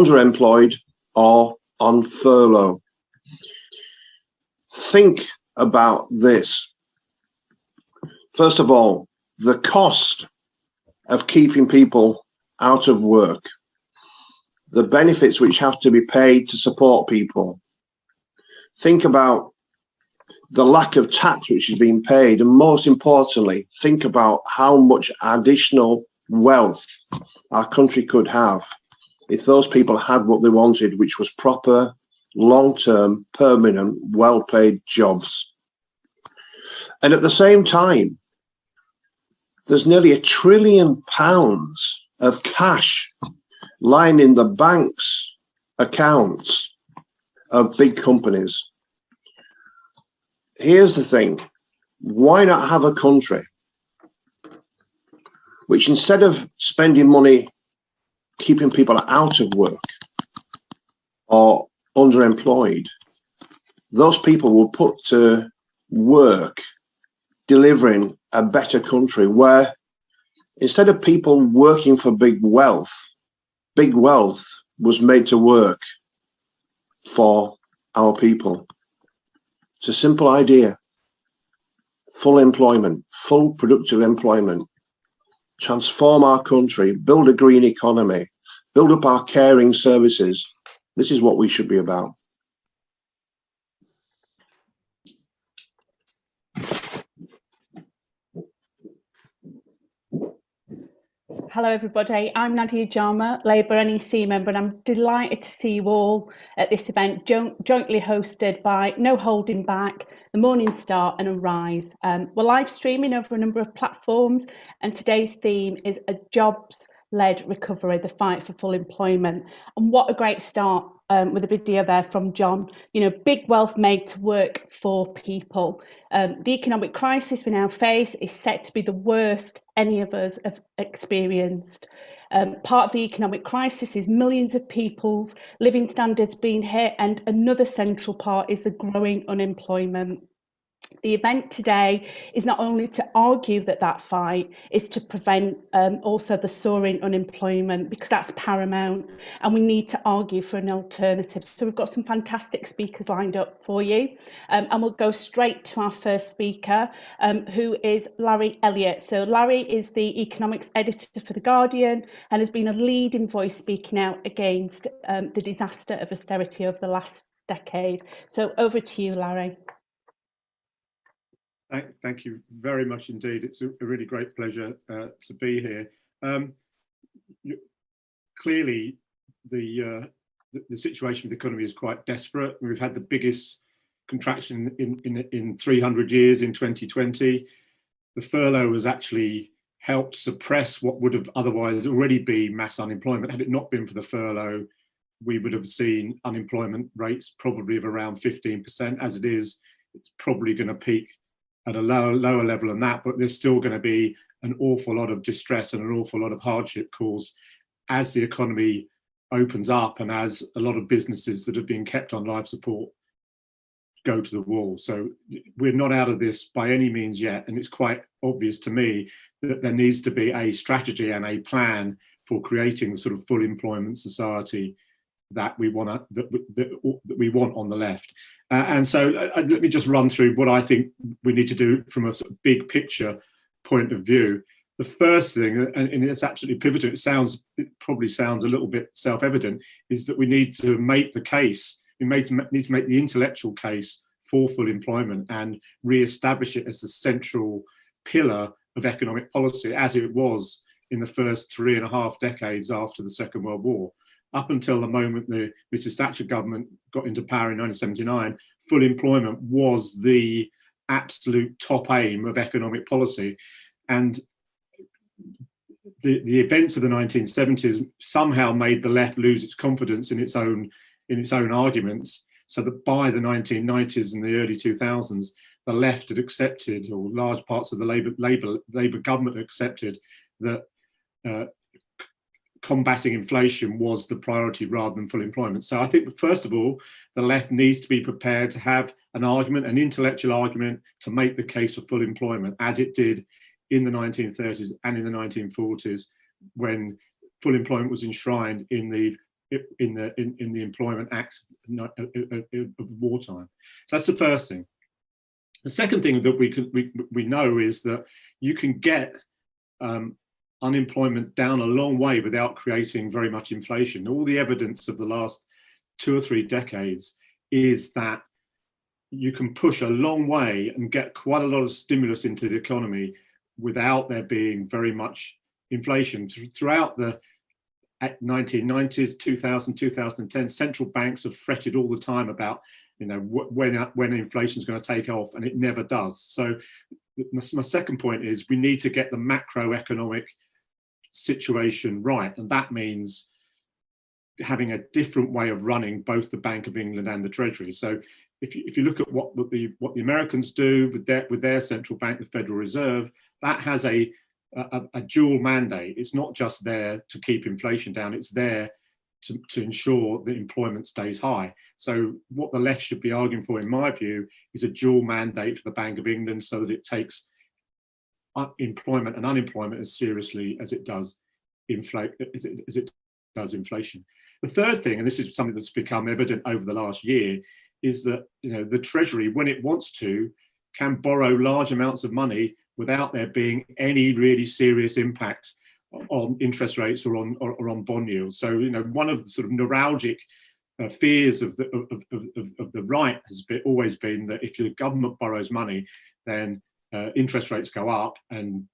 underemployed or on furlough. Think about this. First of all, the cost of keeping people out of work, the benefits which have to be paid to support people. Think about the lack of tax which is being paid, and most importantly, think about how much additional wealth our country could have if those people had what they wanted, which was proper, long-term, permanent, well-paid jobs. And at the same time, there's nearly £1 trillion of cash lying in the bank's accounts of big companies. Here's the thing, why not have a country which, instead of spending money keeping people out of work or underemployed, those people will put to work delivering a better country where, instead of people working for big wealth was made to work for our people. It's a simple idea. Full employment, full productive employment. Transform our country, build a green economy, build up our caring services. This is what we should be about. Hello everybody, I'm Nadia Jama, Labour NEC member, and I'm delighted to see you all at this event jointly hosted by No Holding Back, The Morning Star and Arise. We're live streaming over a number of platforms, and today's theme is a jobs-led recovery, the fight for full employment. And what a great start with a video there from John. You know, big wealth made to work for people. The economic crisis we now face is set to be the worst any of us have experienced. Part of the economic crisis is millions of people's living standards being hit, and another central part is the growing unemployment. The event today is not only to argue that fight is to prevent also the soaring unemployment, because that's paramount, and we need to argue for an alternative. So we've got some fantastic speakers lined up for you, and we'll go straight to our first speaker, who is Larry Elliott. So Larry is the economics editor for The Guardian and has been a leading voice speaking out against the disaster of austerity over the last decade. So over to you, Larry. Thank you very much indeed. It's a really great pleasure to be here. Clearly, the situation with the economy is quite desperate. We've had the biggest contraction in 300 years in 2020. The furlough has actually helped suppress what would have otherwise already been mass unemployment. Had it not been for the furlough, we would have seen unemployment rates probably of around 15%. As it is, it's probably going to peak at a lower level than that, but there's still going to be an awful lot of distress and an awful lot of hardship caused as the economy opens up and as a lot of businesses that have been kept on life support go to the wall. So we're not out of this by any means yet, and it's quite obvious to me that there needs to be a strategy and a plan for creating the sort of full employment society that we want that we want on the left. And so let me just run through what I think we need to do from a sort of big picture point of view. The first thing, and it's absolutely pivotal, it probably sounds a little bit self-evident, is that we need to make the case, we need to make the intellectual case for full employment and re-establish it as the central pillar of economic policy, as it was in the first 3.5 decades after the Second World War. Up until the moment the Mrs. Thatcher government got into power in 1979, full employment was the absolute top aim of economic policy. And the events of the 1970s somehow made the left lose its confidence in its own arguments, so that by the 1990s and the early 2000s, the left had accepted, or large parts of the Labour government accepted, that combating inflation was the priority rather than full employment. So I think, first of all, the left needs to be prepared to have an argument, an intellectual argument, to make the case for full employment, as it did in the 1930s and in the 1940s, when full employment was enshrined in the in the Employment Act of wartime. So that's the first thing. The second thing that we know is that you can get unemployment down a long way without creating very much inflation. All the evidence of the last 2 or 3 decades is that you can push a long way and get quite a lot of stimulus into the economy without there being very much inflation. Throughout the 1990s, 2000, 2010, central banks have fretted all the time about, you know, when inflation is going to take off, and it never does. So my second point is we need to get the macroeconomic situation right, and that means having a different way of running both the Bank of England and the Treasury. So if you look at what the Americans do with their central bank, the Federal Reserve, that has a dual mandate. It's not just there to keep inflation down, it's there to ensure that employment stays high. So what the left should be arguing for, in my view, is a dual mandate for the Bank of England, so that it takes employment and unemployment as seriously as it does inflation. The third thing, and this is something that's become evident over the last year, is that, you know, the Treasury, when it wants to, can borrow large amounts of money without there being any really serious impact on interest rates or on bond yields. So, you know, one of the sort of neuralgic fears of the right has always been that if the government borrows money, then interest rates go up and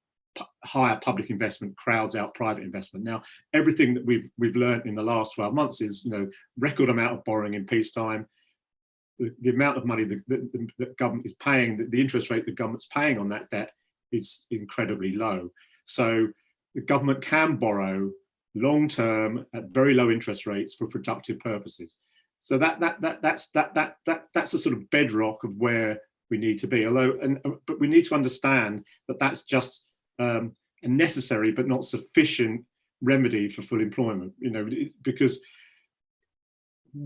higher public investment crowds out private investment. Now, everything that we've learned in the last 12 months is, you know, record amount of borrowing in peacetime. The amount of money that government is paying, the interest rate the government's paying on that debt is incredibly low. So the government can borrow long term at very low interest rates for productive purposes. So that's a sort of bedrock of where we need to be. But we need to understand that that's just a necessary but not sufficient remedy for full employment. You know, because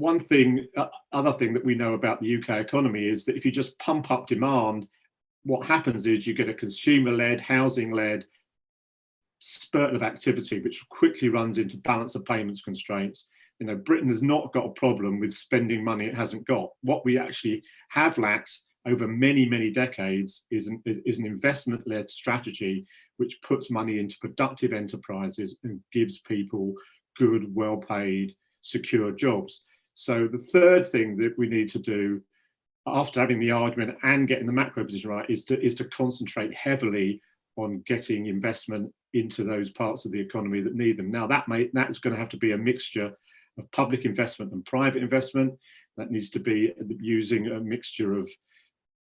other thing that we know about the UK economy is that if you just pump up demand, what happens is you get a consumer-led, housing-led spurt of activity, which quickly runs into balance of payments constraints. You know, Britain has not got a problem with spending money it hasn't got. What we actually have lacked over many, many decades is an investment-led strategy which puts money into productive enterprises and gives people good, well-paid, secure jobs. So the third thing that we need to do, after having the argument and getting the macro position right, is to concentrate heavily on getting investment into those parts of the economy that need them. Now that's going to have to be a mixture of public investment and private investment. That needs to be using a mixture of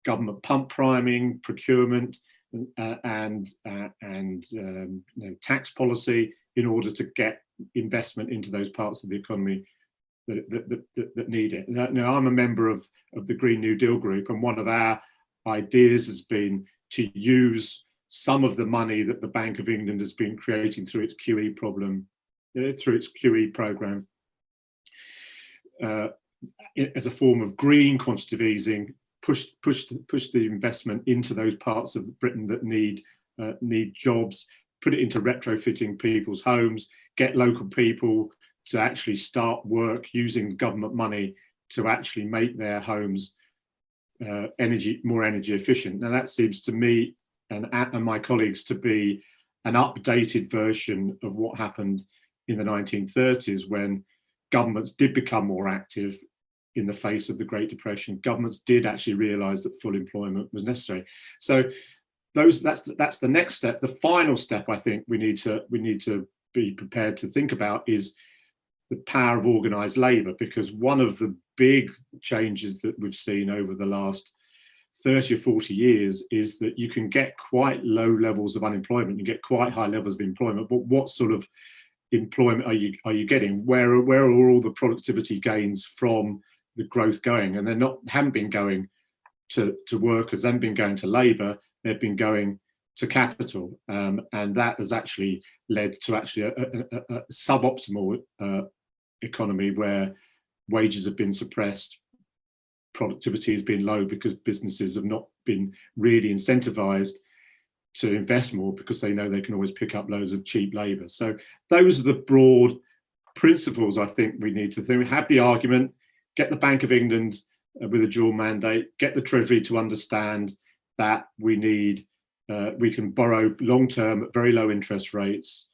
government pump priming, procurement, and you know, tax policy in order to get investment into those parts of the economy that need it. Now, I'm a member of the Green New Deal group, and one of our ideas has been to use some of the money that the Bank of England has been creating through its QE program as a form of green quantitative easing, push the investment into those parts of Britain that need jobs, put it into retrofitting people's homes, get local people to actually start work using government money to actually make their homes more energy efficient. Now that seems to me and my colleagues to be an updated version of what happened in the 1930s, when governments did become more active in the face of the Great Depression. Governments did actually realise that full employment was necessary. So that's the next step. The final step I think we need to be prepared to think about is the power of organised labour, because one of the big changes that we've seen over the last 30 or 40 years is that you can get quite low levels of unemployment, you get quite high levels of employment, but what sort of employment are you getting? Where are all the productivity gains from the growth going? And haven't been going to workers, haven't been going to labour, they've been going to capital, and that has actually led to actually a suboptimal economy where wages have been suppressed, productivity has been low because businesses have not been really incentivized to invest more because they know they can always pick up loads of cheap labour. So those are the broad principles I think we need to think. We have the argument, get the Bank of England with a dual mandate, get the Treasury to understand that we can borrow long-term at very low interest rates,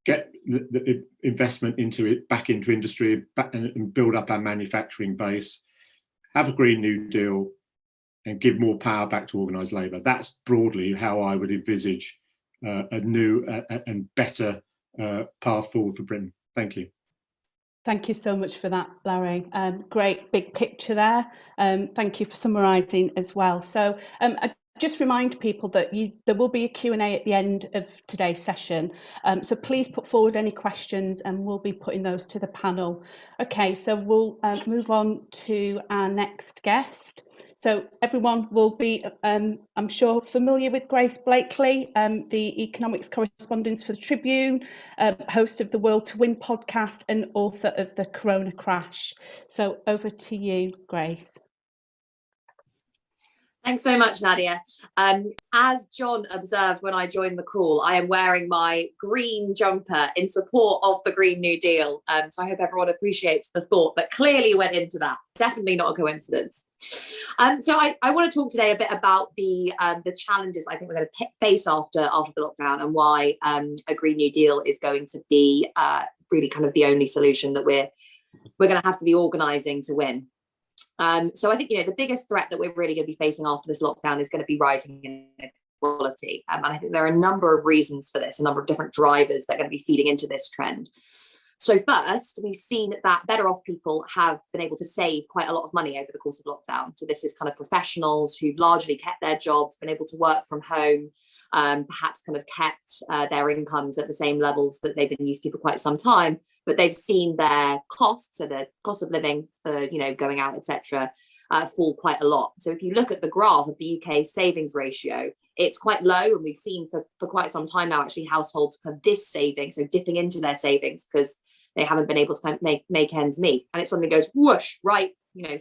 get the investment back into industry and build up our manufacturing base, have a Green New Deal, and give more power back to organised labour. That's broadly how I would envisage a new and better path forward for Britain. Thank you. Thank you so much for that, Larry. Great big picture there. Thank you for summarising as well. So I just remind people that there will be a Q&A at the end of today's session. So please put forward any questions and we'll be putting those to the panel. Okay, so we'll move on to our next guest. So everyone will be, I'm sure, familiar with Grace Blakely, the economics correspondent for the Tribune, host of the World to Win podcast and author of The Corona Crash. So over to you, Grace. Thanks so much, Nadia. As John observed when I joined the call, I am wearing my green jumper in support of the Green New Deal. So I hope everyone appreciates the thought that clearly went into that. Definitely not a coincidence. So I want to talk today a bit about the challenges I think we're going to face after the lockdown, and why a Green New Deal is going to be really kind of the only solution that we're going to have to be organising to win. So I think, the biggest threat that we're really going to be facing after this lockdown is going to be rising inequality. And I think there are a number of reasons for this, a number of different drivers that are going to be feeding into this trend. So first, we've seen that better off people have been able to save quite a lot of money over the course of lockdown. So this is kind of professionals who've largely kept their jobs, been able to work from home, perhaps kind of kept their incomes at the same levels that they've been used to for quite some time, but they've seen their costs, so the cost of living for, going out, etc., fall quite a lot. So if you look at the graph of the UK savings ratio, it's quite low, and we've seen for quite some time now, actually, households kind of dis-saving, so dipping into their savings because they haven't been able to kind of make ends meet, and it suddenly goes whoosh, right,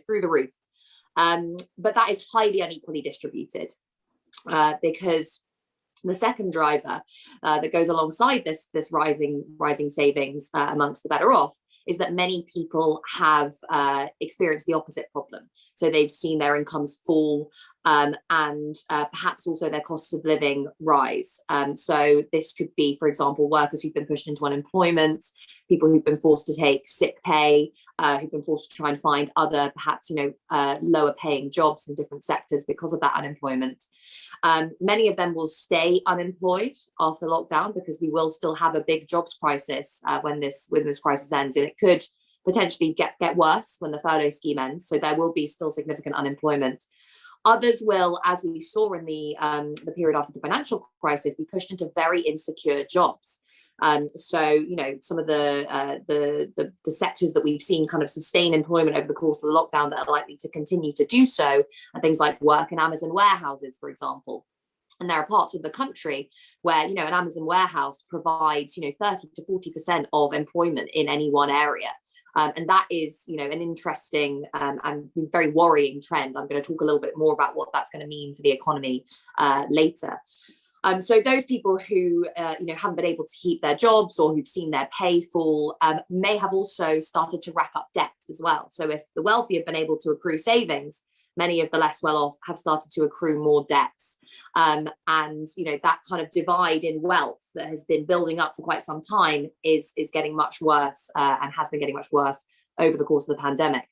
through the roof. But that is highly unequally distributed, because the second driver that goes alongside this rising savings amongst the better off is that many people have experienced the opposite problem. So they've seen their incomes fall, and perhaps also their costs of living rise. So this could be, for example, workers who've been pushed into unemployment, people who've been forced to take sick pay, who've been forced to try and find other, perhaps, lower paying jobs in different sectors because of that unemployment. Many of them will stay unemployed after lockdown, because we will still have a big jobs crisis when this crisis ends, and it could potentially get worse when the furlough scheme ends. So there will be still significant unemployment. Others will, as we saw in the period after the financial crisis, be pushed into very insecure jobs. So, some of the sectors that we've seen kind of sustain employment over the course of the lockdown that are likely to continue to do so are things like work in Amazon warehouses, for example. And there are parts of the country where, an Amazon warehouse provides, 30 to 40% of employment in any one area. And that is, an interesting and very worrying trend. I'm going to talk a little bit more about what that's going to mean for the economy later. So those people who, haven't been able to keep their jobs, or who've seen their pay fall, may have also started to rack up debt as well. So if the wealthy have been able to accrue savings, many of the less well-off have started to accrue more debts. And, that kind of divide in wealth that has been building up for quite some time is getting much worse, and has been getting much worse over the course of the pandemic.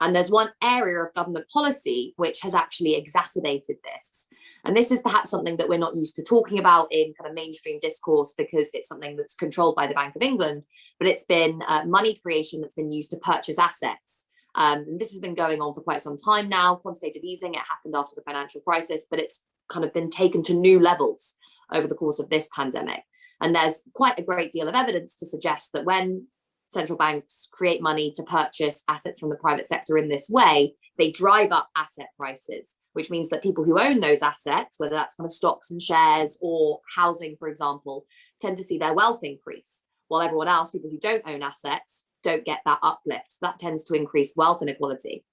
And there's one area of government policy which has actually exacerbated this. And this is perhaps something that we're not used to talking about in kind of mainstream discourse, because it's something that's controlled by the Bank of England, but it's been money creation that's been used to purchase assets. And this has been going on for quite some time now. Quantitative easing, it happened after the financial crisis, but it's kind of been taken to new levels over the course of this pandemic. And there's quite a great deal of evidence to suggest that when central banks create money to purchase assets from the private sector in this way, they drive up asset prices, which means that people who own those assets, whether that's kind of stocks and shares or housing, for example, tend to see their wealth increase, while everyone else, people who don't own assets, don't get that uplift. So that tends to increase wealth inequality.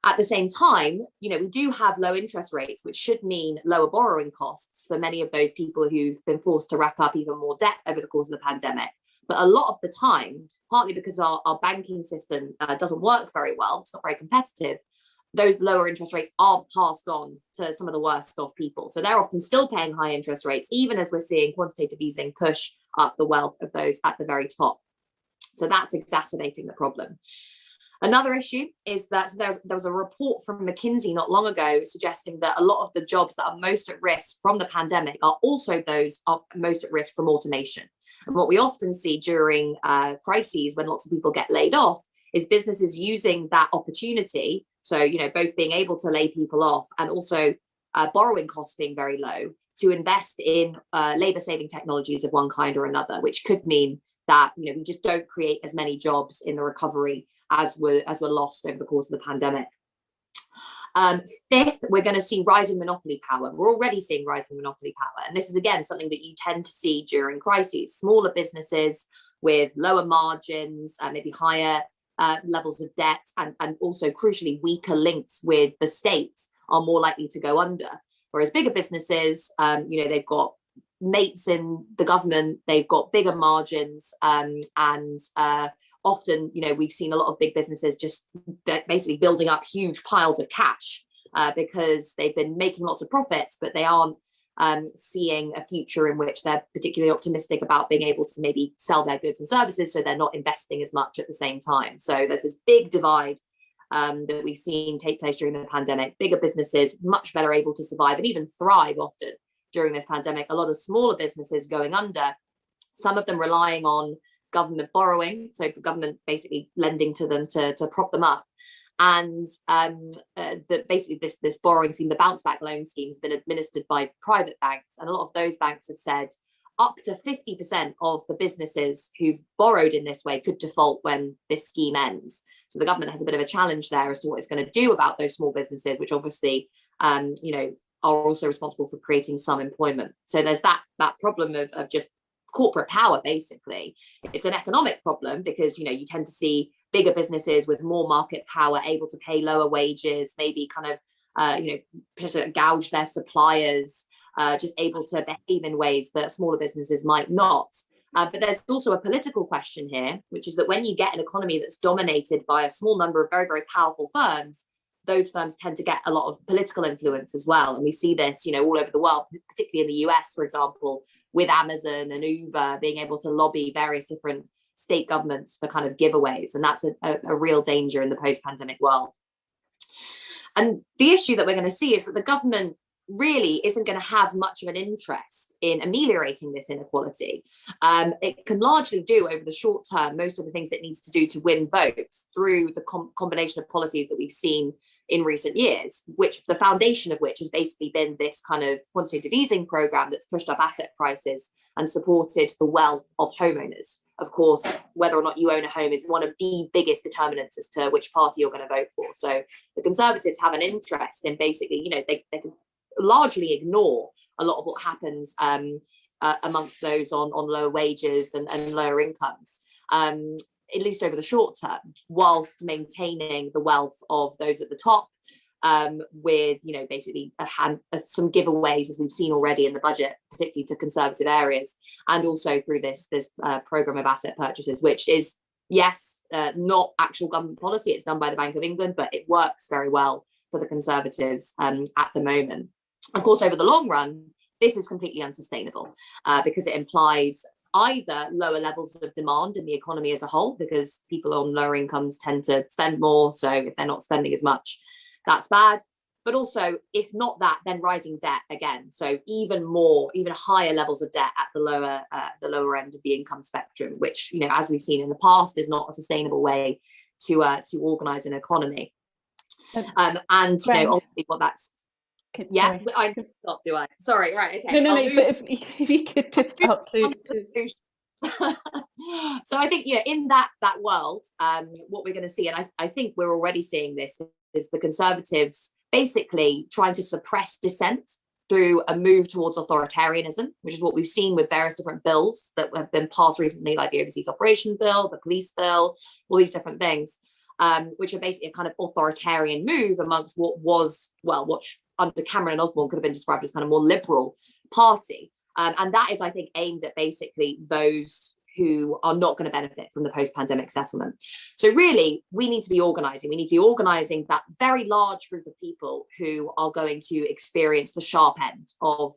At the same time, we do have low interest rates, which should mean lower borrowing costs for many of those people who've been forced to rack up even more debt over the course of the pandemic. But a lot of the time, partly because our banking system doesn't work very well, it's not very competitive, those lower interest rates are passed on to some of the worst off people. So they're often still paying high interest rates, even as we're seeing quantitative easing push up the wealth of those at the very top. So that's exacerbating the problem. Another issue is that there was a report from McKinsey not long ago suggesting that a lot of the jobs that are most at risk from the pandemic are also those are most at risk from automation. And what we often see during crises, when lots of people get laid off, is businesses using that opportunity. So, you know, both being able to lay people off and also borrowing costs being very low, to invest in labor saving technologies of one kind or another, which could mean that, you know, we just don't create as many jobs in the recovery as were lost over the course of the pandemic. Fifth, we're going to see rising monopoly power. We're already seeing rising monopoly power. And this is, again, something that you tend to see during crises. Smaller businesses with lower margins, maybe higher levels of debt, and also, crucially, weaker links with the state are more likely to go under. Whereas bigger businesses, you know, they've got mates in the government, they've got bigger margins, and often, you know, we've seen a lot of big businesses just basically building up huge piles of cash because they've been making lots of profits, but they aren't seeing a future in which they're particularly optimistic about being able to maybe sell their goods and services, so they're not investing as much at the same time. So there's this big divide that we've seen take place during the pandemic. Bigger businesses much better able to survive and even thrive often during this pandemic. A lot of smaller businesses going under, some of them relying on government borrowing, so the government basically lending to them to prop them up. And that basically this borrowing scheme, the bounce back loan scheme, has been administered by private banks, and a lot of those banks have said up to 50% of the businesses who've borrowed in this way could default when this scheme ends. So the government has a bit of a challenge there as to what it's going to do about those small businesses, which obviously you know, are also responsible for creating some employment. So there's that problem of just corporate power. Basically, it's an economic problem because, you know, you tend to see bigger businesses with more market power able to pay lower wages, maybe kind of you know, just gouge their suppliers, just able to behave in ways that smaller businesses might not. But there's also a political question here, which is that when you get an economy that's dominated by a small number of very, very powerful firms, those firms tend to get a lot of political influence as well. And we see this, you know, all over the world, particularly in the US, for example, with Amazon and Uber being able to lobby various different state governments for kind of giveaways. And that's a real danger in the post-pandemic world. And the issue that we're going to see is that the government really isn't going to have much of an interest in ameliorating this inequality. It can largely do over the short term most of the things it needs to do to win votes through the combination of policies that we've seen in recent years, which the foundation of which has basically been this kind of quantitative easing program that's pushed up asset prices and supported the wealth of homeowners. Of course, whether or not you own a home is one of the biggest determinants as to which party you're going to vote for. So the Conservatives have an interest in basically, you know, they can largely ignore a lot of what happens amongst those on lower wages and lower incomes, at least over the short term, whilst maintaining the wealth of those at the top, with, you know, basically some giveaways, as we've seen already in the budget, particularly to conservative areas, and also through this program of asset purchases, which is, yes, not actual government policy. It's done by the Bank of England, but it works very well for the Conservatives at the moment. Of course, over the long run, this is completely unsustainable because it implies either lower levels of demand in the economy as a whole, because people on lower incomes tend to spend more. So if they're not spending as much, that's bad. But also, if not that, then rising debt again. So even higher levels of debt at the lower end of the income spectrum, which, you know, as we've seen in the past, is not a sustainable way to organise an economy. And you know, obviously, what that's. Yeah, I can stop, do I? Sorry, right, okay. No, but if you could just stop to So I think, yeah, in that world, what we're going to see, and I think we're already seeing this, is the Conservatives basically trying to suppress dissent through a move towards authoritarianism, which is what we've seen with various different bills that have been passed recently, like the Overseas Operations Bill, the Police Bill, all these different things, which are basically a kind of authoritarian move amongst what under Cameron and Osborne could have been described as kind of more liberal party. And that is, I think, aimed at basically those who are not going to benefit from the post-pandemic settlement. So really, we need to be organising. We need to be organising that very large group of people who are going to experience the sharp end of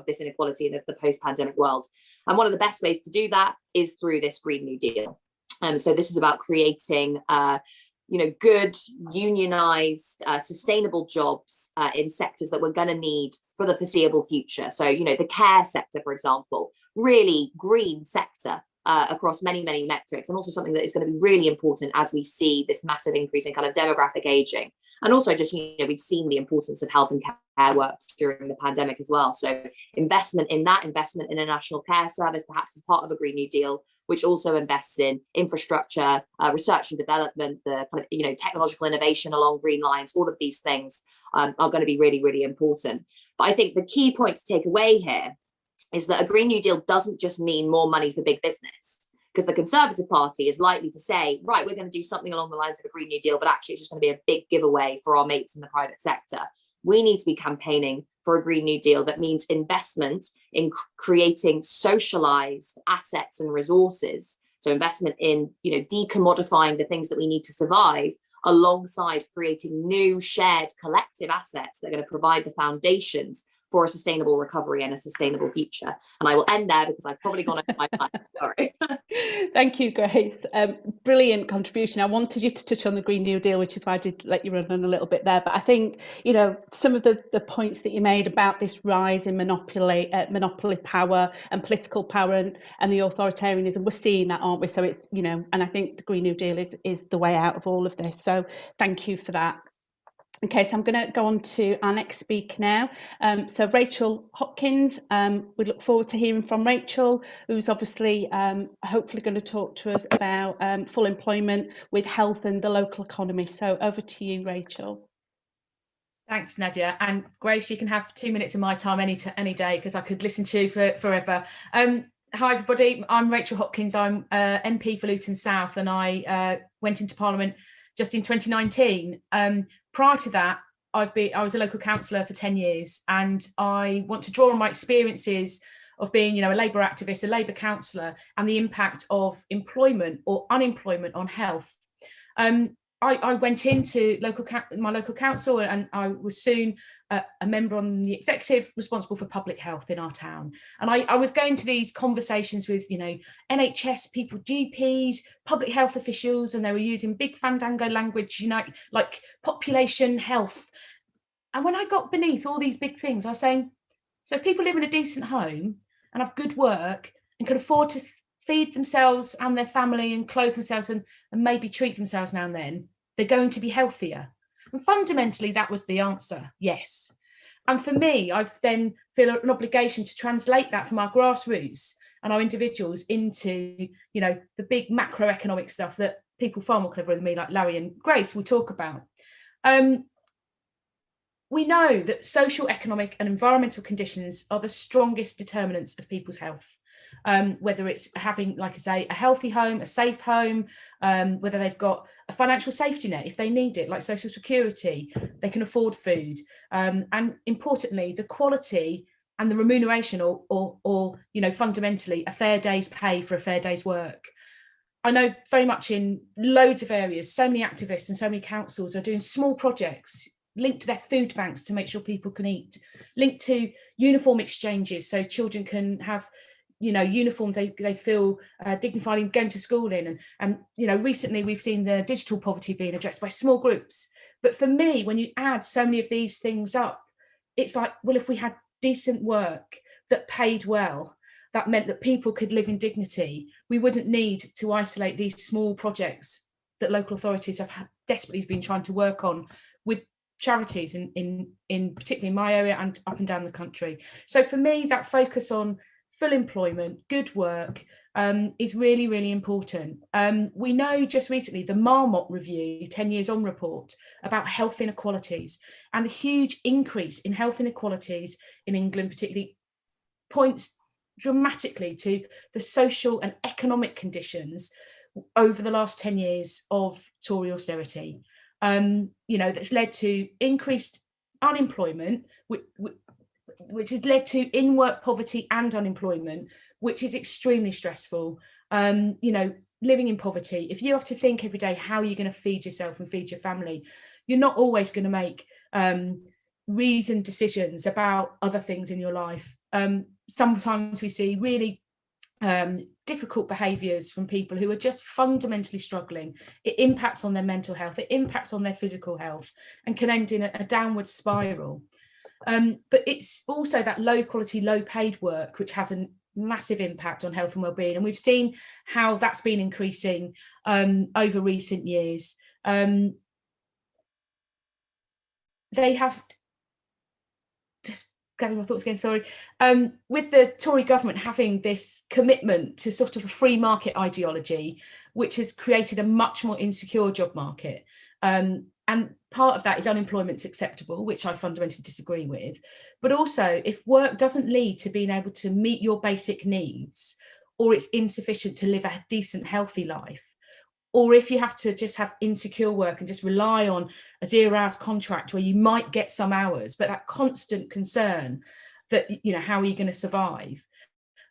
this inequality in the post-pandemic world. And one of the best ways to do that is through this Green New Deal. So this is about creating good, unionised, sustainable jobs in sectors that we're going to need for the foreseeable future. So, the care sector, for example, really green sector across many, many metrics, and also something that is going to be really important as we see this massive increase in kind of demographic aging. And also just, we've seen the importance of health and care work during the pandemic as well. So investment in that, investment in a national care service, perhaps as part of a Green New Deal, which also invests in infrastructure, research and development, the kind of, technological innovation along green lines. All of these things are going to be really, really important. But I think the key point to take away here is that a Green New Deal doesn't just mean more money for big business, because the Conservative Party is likely to say, right, we're going to do something along the lines of a Green New Deal, but actually it's just going to be a big giveaway for our mates in the private sector. We need to be campaigning for a Green New Deal that means investment in creating socialized assets and resources. So investment in, decommodifying the things that we need to survive, alongside creating new shared collective assets that are going to provide the foundations for a sustainable recovery and a sustainable future. And I will end there because I've probably gone over my time. Sorry. Thank you, Grace. Brilliant contribution. I wanted you to touch on the Green New Deal, which is why I did let you run on a little bit there. But I think, some of the points that you made about this rise in monopoly power and political power and the authoritarianism, we're seeing that, aren't we? So it's, and I think the Green New Deal is the way out of all of this. So thank you for that. Okay, so I'm going to go on to our next speaker now. So Rachel Hopkins, we look forward to hearing from Rachel, who's obviously hopefully going to talk to us about full employment with health and the local economy. So over to you, Rachel. Thanks, Nadia. And Grace, you can have 2 minutes of my time any day, because I could listen to you forever. Hi, everybody. I'm Rachel Hopkins. I'm MP for Luton South, and I went into Parliament just in 2019. Prior to that, I was a local councillor for 10 years, and I want to draw on my experiences of being, a Labour activist, a Labour councillor, and the impact of employment or unemployment on health. I went into my local council, and I was soon a member on the executive responsible for public health in our town. And I was going to these conversations with, NHS people, GPs, public health officials, and they were using big fandango language, like population health. And when I got beneath all these big things, I was saying, so if people live in a decent home and have good work and can afford to feed themselves and their family and clothe themselves and maybe treat themselves now and then, they're going to be healthier. And fundamentally, that was the answer, yes. And for me, I then feel an obligation to translate that from our grassroots and our individuals into, the big macroeconomic stuff that people far more clever than me, like Larry and Grace, will talk about. We know that social, economic and environmental conditions are the strongest determinants of people's health. Whether it's having, like I say, a healthy home, a safe home, whether they've got a financial safety net if they need it, like social security, they can afford food, and importantly, the quality and the remuneration or fundamentally a fair day's pay for a fair day's work. I know very much in loads of areas, so many activists and so many councils are doing small projects linked to their food banks to make sure people can eat, linked to uniform exchanges so children can have uniforms they feel dignified in going to school in, and recently we've seen the digital poverty being addressed by small groups. But for me, when you add so many of these things up, it's like, well, if we had decent work that paid well, that meant that people could live in dignity, we wouldn't need to isolate these small projects that local authorities have desperately been trying to work on with charities in particularly in my area and up and down the country. So for me, that focus on full employment, good work, is really, really important. We know just recently the Marmot Review 10 Years On report about health inequalities, and the huge increase in health inequalities in England particularly points dramatically to the social and economic conditions over the last 10 years of Tory austerity. That's led to increased unemployment, which has led to in-work poverty and unemployment, which is extremely stressful. You know, living in poverty, if you have to think every day how you're going to feed yourself and feed your family, you're not always going to make reasoned decisions about other things in your life. Sometimes we see really difficult behaviours from people who are just fundamentally struggling. It impacts on their mental health, it impacts on their physical health, and can end in a downward spiral. But it's also that low quality, low paid work which has a massive impact on health and well-being, and we've seen how that's been increasing over recent years. They have just gathering my thoughts again, sorry. With the Tory government having this commitment to sort of a free market ideology, which has created a much more insecure job market. And part of that is unemployment's acceptable, which I fundamentally disagree with. But also, if work doesn't lead to being able to meet your basic needs, or it's insufficient to live a decent, healthy life, or if you have to just have insecure work and just rely on a 0 hours contract where you might get some hours, but that constant concern that, you know, how are you going to survive?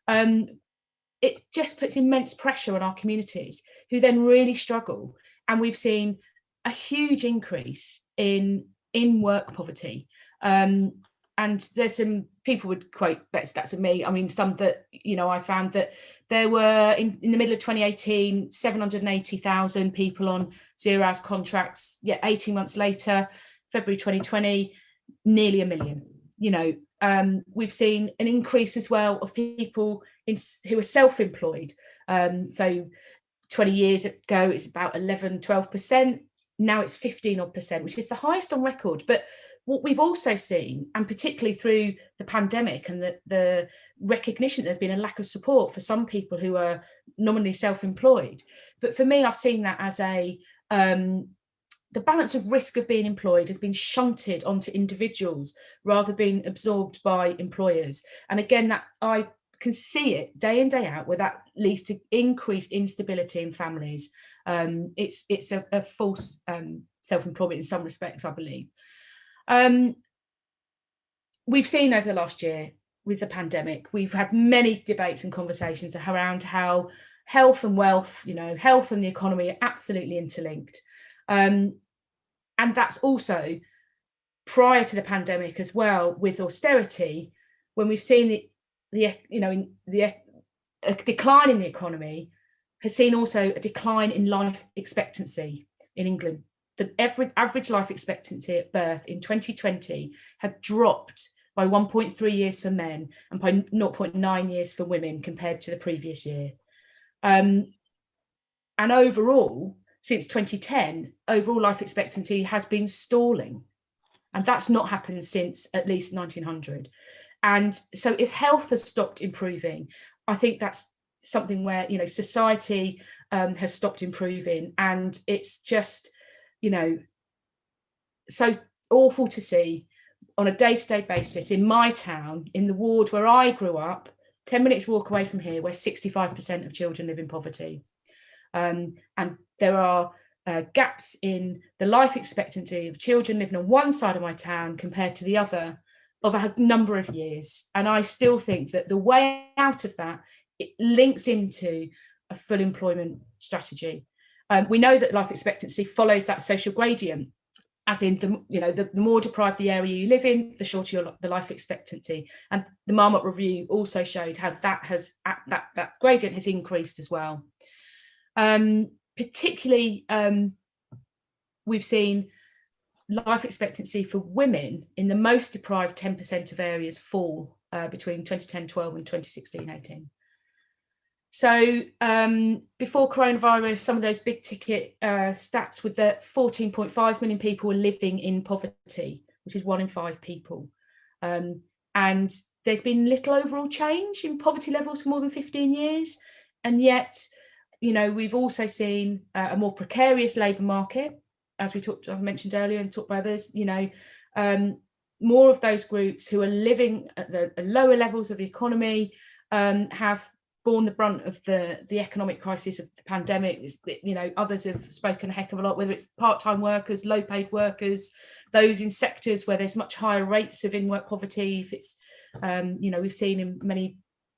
It just puts immense pressure on our communities, who then really struggle. And we've seen a huge increase in work poverty. And there's some people would quote better stats than me. I mean, some that, you know, I found that there were in the middle of 2018, 780,000 people on 0 hours contracts. Yet 18 months later, February 2020, nearly 1 million. You know, we've seen an increase as well of people who are self-employed. So 20 years ago, it's about 11, 12%. Now it's 15%, which is the highest on record. But what we've also seen, and particularly through the pandemic and the recognition, there's been a lack of support for some people who are nominally self-employed. But for me, I've seen that as the balance of risk of being employed has been shunted onto individuals rather than being absorbed by employers. And again, that I can see it day in, day out, where that leads to increased instability in families. It's a false self-employment in some respects, I believe. We've seen over the last year with the pandemic, we've had many debates and conversations around how health and wealth, you know, health and the economy are absolutely interlinked. And that's also prior to the pandemic as well, with austerity, when we've seen a decline in the economy, has seen also a decline in life expectancy in England. The average life expectancy at birth in 2020 had dropped by 1.3 years for men and by 0.9 years for women compared to the previous year. And overall, since 2010, overall life expectancy has been stalling. And that's not happened since at least 1900. And so if health has stopped improving, I think that's something where, you know, society has stopped improving. And it's just, you know, so awful to see on a day-to-day basis in my town, in the ward where I grew up, 10 minutes walk away from here, where 65% of children live in poverty. And there are gaps in the life expectancy of children living on one side of my town compared to the other of a number of years. And I still think that the way out of that, it links into a full employment strategy. We know that life expectancy follows that social gradient, as in the more deprived the area you live in, the shorter the life expectancy. And the Marmot review also showed how that gradient has increased as well. Particularly, we've seen life expectancy for women in the most deprived 10% of areas fall between 2010-12 and 2016-18. So before coronavirus, some of those big ticket stats with the 14.5 million people were living in poverty, which is 1 in 5 people. And there's been little overall change in poverty levels for more than 15 years. And yet, you know, we've also seen a more precarious labour market, as I've mentioned earlier and talked by others, you know, more of those groups who are living at the lower levels of the economy have borne the brunt of the economic crisis of the pandemic. You know, others have spoken a heck of a lot, whether it's part-time workers, low-paid workers, those in sectors where there's much higher rates of in-work poverty. If it's, you know, we've seen in many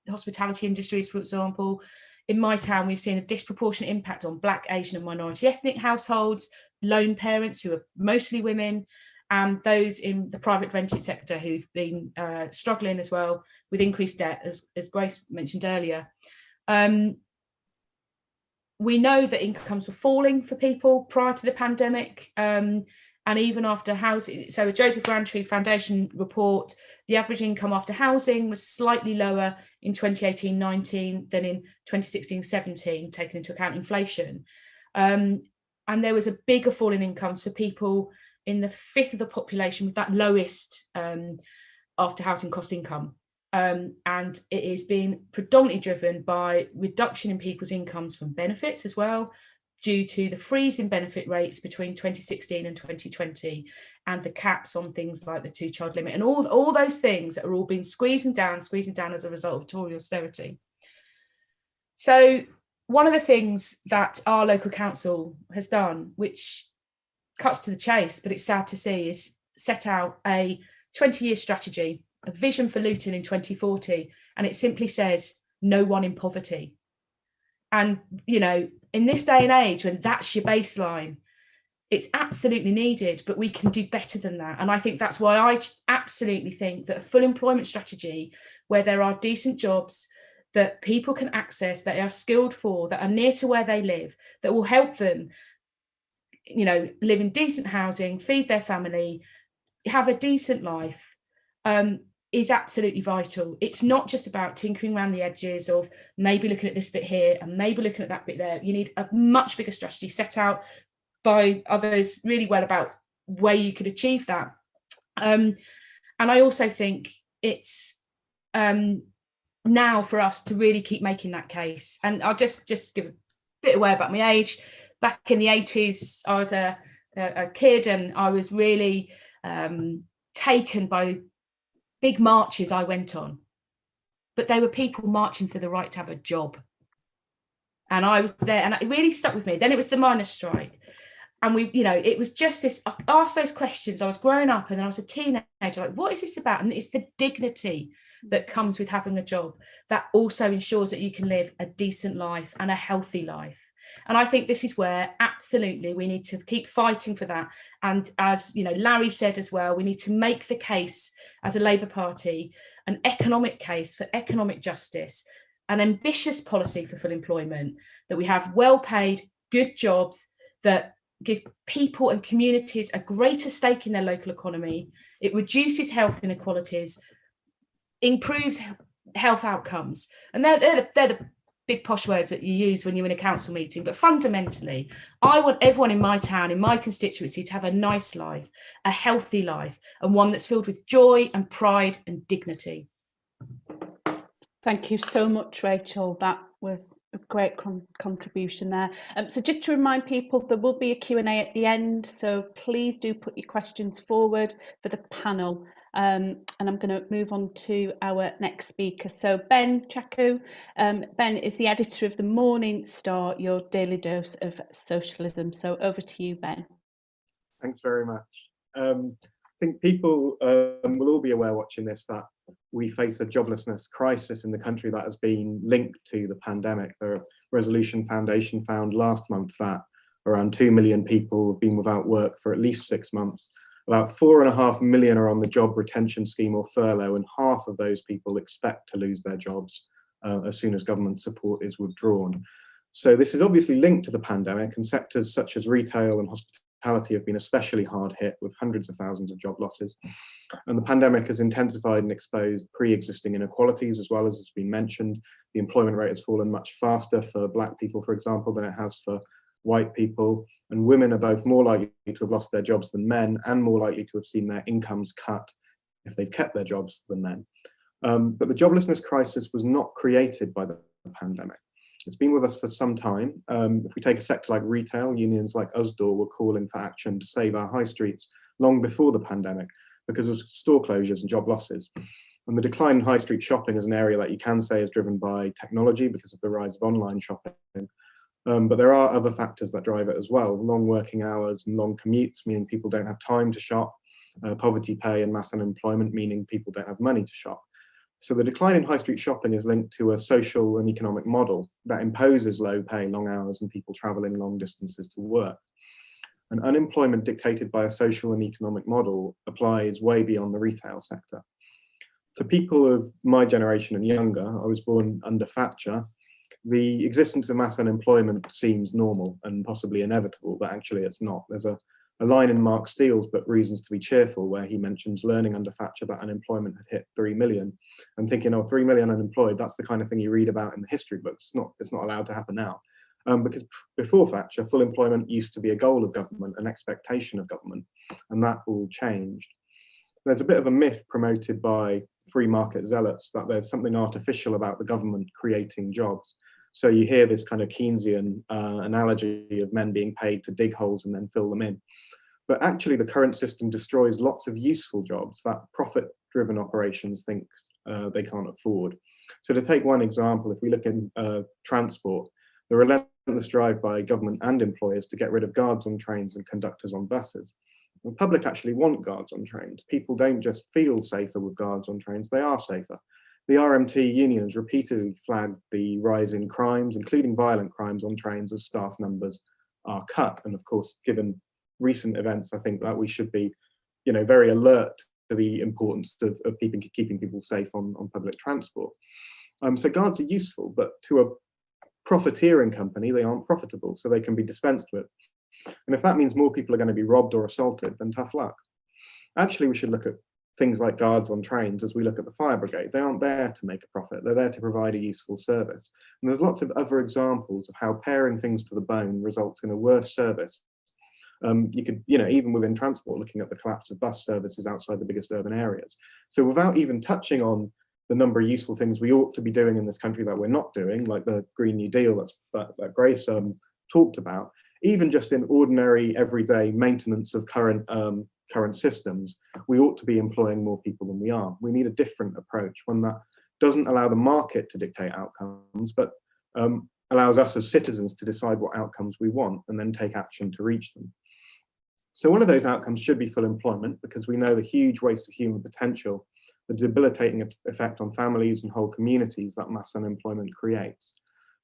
hospitality industries, for example. In my town, we've seen a disproportionate impact on Black, Asian and minority ethnic households, lone parents who are mostly women, and those in the private rented sector who've been struggling as well with increased debt, as Grace mentioned earlier. We know that incomes were falling for people prior to the pandemic, and even after housing. So a Joseph Rowntree Foundation report, the average income after housing was slightly lower in 2018-19 than in 2016-17, taking into account inflation. And there was a bigger fall in incomes for people in the fifth of the population with that lowest after housing cost income. And it is being predominantly driven by reduction in people's incomes from benefits as well, due to the freeze in benefit rates between 2016 and 2020, and the caps on things like the 2-child limit, and all those things that are all being squeezing down as a result of Tory austerity. So one of the things that our local council has done, which cuts to the chase, but it's sad to see, is set out a 20-year strategy, a vision for Luton in 2040, and it simply says, no one in poverty. And, you know, in this day and age, when that's your baseline, it's absolutely needed, but we can do better than that. And I think that's why I absolutely think that a full employment strategy where there are decent jobs that people can access, that are skilled for, that are near to where they live, that will help them, you know, live in decent housing, feed their family, have a decent life, is absolutely vital. It's not just about tinkering around the edges of maybe looking at this bit here and maybe looking at that bit there. You need a much bigger strategy set out by others really well about where you could achieve that. And I also think it's now for us to really keep making that case. And I'll just give a bit away about my age. Back in the 80s, I was a kid, and I was really taken by big marches I went on, but they were people marching for the right to have a job. And I was there, and it really stuck with me. Then it was the miners' strike. And we, you know, it was just this, I asked those questions. I was growing up, and then I was a teenager, like, what is this about? And it's the dignity that comes with having a job that also ensures that you can live a decent life and a healthy life. And I think this is where absolutely we need to keep fighting for that. And as you know, Larry said as well, we need to make the case as a Labour Party, an economic case for economic justice, an ambitious policy for full employment, that we have well-paid, good jobs that give people and communities a greater stake in their local economy. It reduces health inequalities, improves health outcomes. And they're the big posh words that you use when you're in a council meeting, but fundamentally, I want everyone in my town, in my constituency, to have a nice life, a healthy life, and one that's filled with joy and pride and dignity. Thank you so much, Rachel. That was a great contribution there. So just to remind people, there will be a Q&A at the end, so please do put your questions forward for the panel. And I'm going to move on to our next speaker. So Ben Chaku. Ben is the editor of the Morning Star, your daily dose of socialism. So over to you, Ben. Thanks very much. I think people will all be aware watching this that we face a joblessness crisis in the country that has been linked to the pandemic. The Resolution Foundation found last month that around 2 million people have been without work for at least 6 months. About 4.5 million are on the job retention scheme or furlough, and half of those people expect to lose their jobs as soon as government support is withdrawn. So this is obviously linked to the pandemic, and sectors such as retail and hospitality have been especially hard hit, with hundreds of thousands of job losses. And the pandemic has intensified and exposed pre-existing inequalities, as well as has been mentioned. The employment rate has fallen much faster for Black people, for example, than it has for white people, and women are both more likely to have lost their jobs than men, and more likely to have seen their incomes cut if they've kept their jobs than men. But the joblessness crisis was not created by the pandemic. It's been with us for some time. If we take a sector like retail, unions like USDOR were calling for action to save our high streets long before the pandemic because of store closures and job losses. And the decline in high street shopping is an area that you can say is driven by technology because of the rise of online shopping. But there are other factors that drive it as well. Long working hours and long commutes, meaning people don't have time to shop. Poverty pay and mass unemployment, meaning people don't have money to shop. So the decline in high street shopping is linked to a social and economic model that imposes low pay, long hours, and people travelling long distances to work. And unemployment dictated by a social and economic model applies way beyond the retail sector. To people of my generation and younger, I was born under Thatcher, the existence of mass unemployment seems normal and possibly inevitable, but actually it's not. There's a line in Mark Steele's book, Reasons to be Cheerful, where he mentions learning under Thatcher that unemployment had hit 3 million and thinking, oh, 3 million unemployed, that's the kind of thing you read about in the history books. It's not allowed to happen now. Because before Thatcher, full employment used to be a goal of government, an expectation of government, and that all changed. There's a bit of a myth promoted by free market zealots that there's something artificial about the government creating jobs. So you hear this kind of Keynesian analogy of men being paid to dig holes and then fill them in. But actually the current system destroys lots of useful jobs that profit-driven operations think they can't afford. So to take one example, if we look in transport, the relentless drive by government and employers to get rid of guards on trains and conductors on buses. The public actually want guards on trains. People don't just feel safer with guards on trains, they are safer. The RMT unions repeatedly flagged the rise in crimes, including violent crimes on trains, as staff numbers are cut. And of course, given recent events, I think that we should be, very alert to the importance of keeping people safe on public transport. So guards are useful, but to a profiteering company, they aren't profitable, so they can be dispensed with. And if that means more people are going to be robbed or assaulted, then tough luck. Actually, we should look at things like guards on trains as we look at the fire brigade. They aren't there to make a profit, they're there to provide a useful service. And there's lots of other examples of how paring things to the bone results in a worse service. You could, even within transport, looking at the collapse of bus services outside the biggest urban areas. So without even touching on the number of useful things we ought to be doing in this country that we're not doing, like the Green New Deal that Grace talked about, even just in ordinary everyday maintenance of current systems, we ought to be employing more people than we are. We need a different approach, one that doesn't allow the market to dictate outcomes, but allows us as citizens to decide what outcomes we want and then take action to reach them. So one of those outcomes should be full employment, because we know the huge waste of human potential, the debilitating effect on families and whole communities that mass unemployment creates.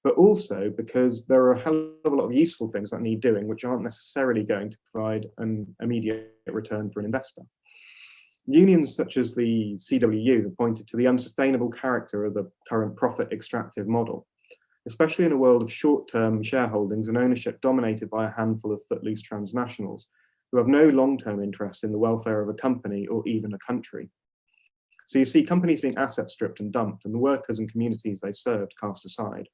But also because there are a hell of a lot of useful things that need doing, which aren't necessarily going to provide an immediate return for an investor. Unions such as the CWU have pointed to the unsustainable character of the current profit extractive model, especially in a world of short-term shareholdings and ownership dominated by a handful of footloose transnationals who have no long-term interest in the welfare of a company or even a country. So you see companies being asset stripped and dumped, and the workers and communities they served cast aside.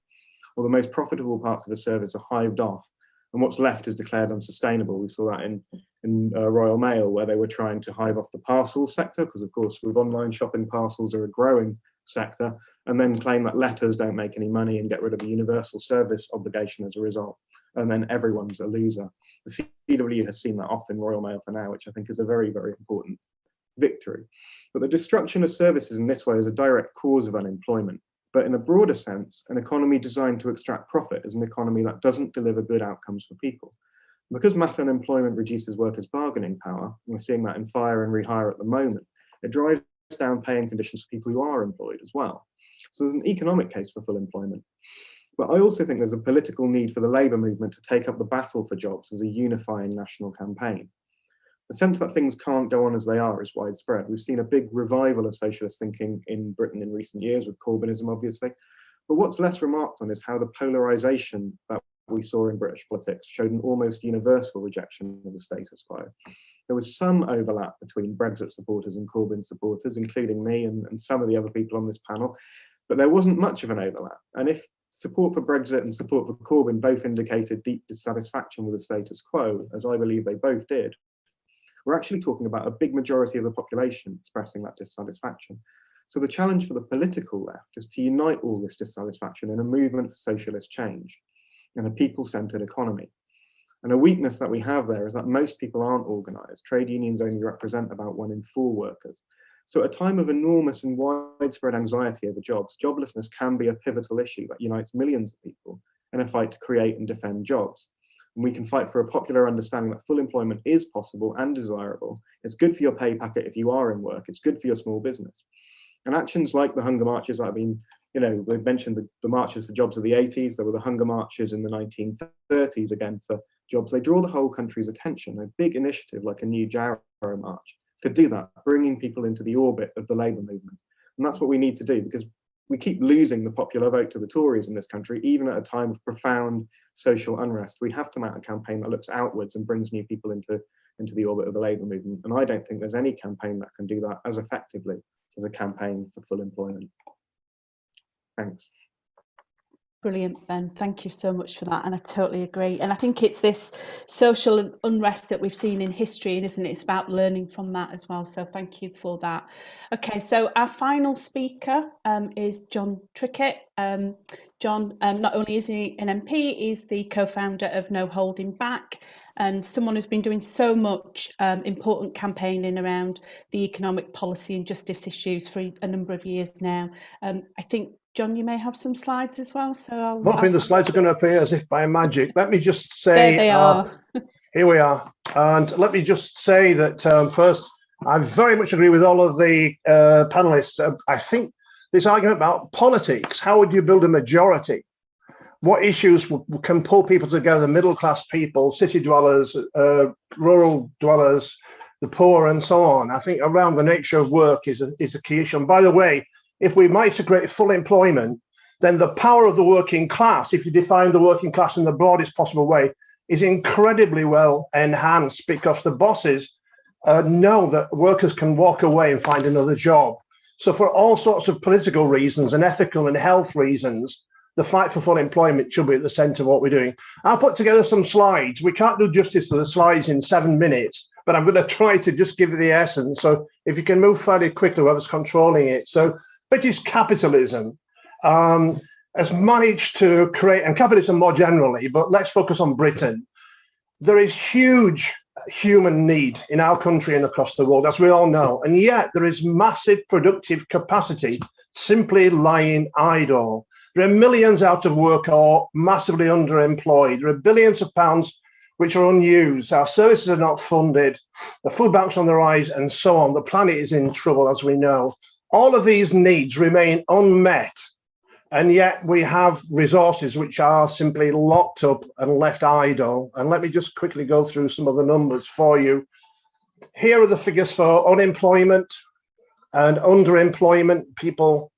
Or the most profitable parts of a service are hived off, and what's left is declared unsustainable. We saw that in Royal Mail, where they were trying to hive off the parcels sector, because of course with online shopping, parcels are a growing sector, and then claim that letters don't make any money and get rid of the universal service obligation as a result, and then everyone's a loser. The CW has seen that off in Royal Mail for now, which I think is a very, very important victory. But the destruction of services in this way is a direct cause of unemployment. But in a broader sense, an economy designed to extract profit is an economy that doesn't deliver good outcomes for people. Because mass unemployment reduces workers' bargaining power, and we're seeing that in fire and rehire at the moment, it drives down paying conditions for people who are employed as well. So there's an economic case for full employment. But I also think there's a political need for the labour movement to take up the battle for jobs as a unifying national campaign. The sense that things can't go on as they are is widespread. We've seen a big revival of socialist thinking in Britain in recent years, with Corbynism obviously. But what's less remarked on is how the polarisation that we saw in British politics showed an almost universal rejection of the status quo. There was some overlap between Brexit supporters and Corbyn supporters, including me and some of the other people on this panel, but there wasn't much of an overlap. And if support for Brexit and support for Corbyn both indicated deep dissatisfaction with the status quo, as I believe they both did, we're actually talking about a big majority of the population expressing that dissatisfaction. So the challenge for the political left is to unite all this dissatisfaction in a movement for socialist change and a people-centred economy. And a weakness that we have there is that most people aren't organised. Trade unions only represent about 1 in 4 workers. So at a time of enormous and widespread anxiety over jobs, joblessness can be a pivotal issue that unites millions of people in a fight to create and defend jobs. And we can fight for a popular understanding that full employment is possible and desirable. It's good for your pay packet if you are in work. It's good for your small business. And actions like the hunger marches that have been, you know, we've mentioned the marches for jobs of the 80s, there were the hunger marches in the 1930s again for jobs. They draw the whole country's attention. A big initiative like a new Jarrow March could do that, bringing people into the orbit of the Labour movement. And that's what we need to do, because we keep losing the popular vote to the Tories in this country, even at a time of profound social unrest. We have to mount a campaign that looks outwards and brings new people into the orbit of the Labour movement. And I don't think there's any campaign that can do that as effectively as a campaign for full employment. Thanks. Brilliant, Ben. Thank you so much for that. And I totally agree. And I think it's this social unrest that we've seen in history, and isn't it? It's about learning from that as well. So thank you for that. Okay, so our final speaker is John Trickett. John, not only is he an MP, he's the co-founder of No Holding Back, and someone who's been doing so much important campaigning around the economic policy and justice issues for a number of years now. I think, John, you may have some slides as well. So I'm hoping the slides are going to appear as if by magic. Let me just say, there they are. Here we are. And let me just say that first, I very much agree with all of the panelists. I think this argument about politics, how would you build a majority? What issues can pull people together, middle-class people, city dwellers, rural dwellers, the poor, and so on? I think around the nature of work is a key issue. And by the way, if we migrate full employment, then the power of the working class, if you define the working class in the broadest possible way, is incredibly well enhanced, because the bosses know that workers can walk away and find another job. So for all sorts of political reasons and ethical and health reasons, the fight for full employment should be at the centre of what we're doing. I'll put together some slides. We can't do justice to the slides in 7 minutes, but I'm going to try to just give you the essence. So if you can move fairly quickly, whoever's controlling it. So British capitalism has managed to create, and capitalism more generally, but let's focus on Britain. There is huge human need in our country and across the world, as we all know, and yet there is massive productive capacity simply lying idle. There are millions out of work or massively underemployed. There are billions of pounds which are unused. Our services are not funded. The food bank's on the rise, and so on. The planet is in trouble, as we know. All of these needs remain unmet, and yet we have resources which are simply locked up and left idle. And let me just quickly go through some of the numbers for you. Here are the figures for unemployment and underemployment, people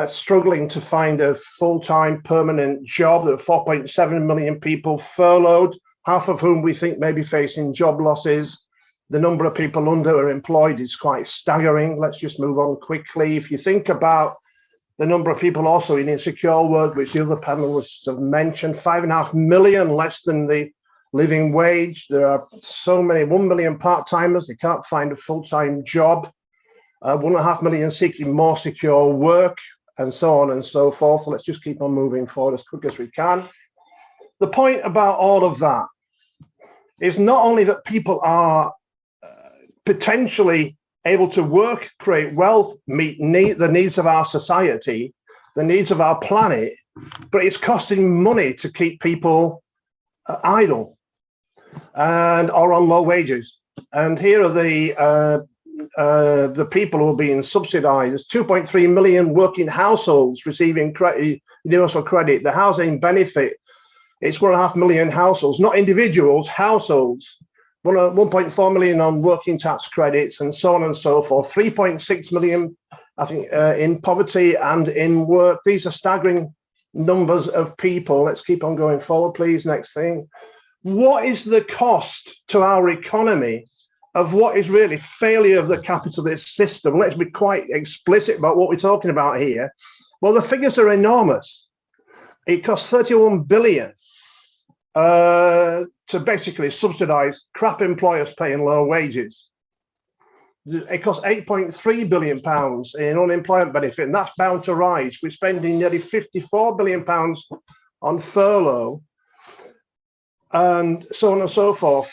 struggling to find a full-time permanent job. There are 4.7 million people furloughed, half of whom we think may be facing job losses. The number of people underemployed is quite staggering. Let's just move on quickly. If you think about the number of people also in insecure work, which the other panelists have mentioned, 5.5 million less than the living wage. There are so many, 1 million part-timers, they can't find a full-time job. 1.5 million seeking more secure work, and so on and so forth. So let's just keep on moving forward as quick as we can. The point about all of that is not only that people are potentially able to work, create wealth, meet the needs of our society, the needs of our planet, but it's costing money to keep people idle and or on low wages. And here are the people who are being subsidised. 2.3 million working households receiving credit, universal credit. The housing benefit, it's 1.5 million households, not individuals, households. 1.4 million on working tax credits, and so on and so forth. 3.6 million, I think, in poverty and in work. These are staggering numbers of people. Let's keep on going forward, please. Next thing. What is the cost to our economy of what is really failure of the capitalist system? Let's be quite explicit about what we're talking about here. Well, the figures are enormous. It costs 31 billion to basically subsidise crap employers paying low wages. It costs £8.3 billion in unemployment benefit, and that's bound to rise. We're spending nearly £54 billion on furlough, and so on and so forth.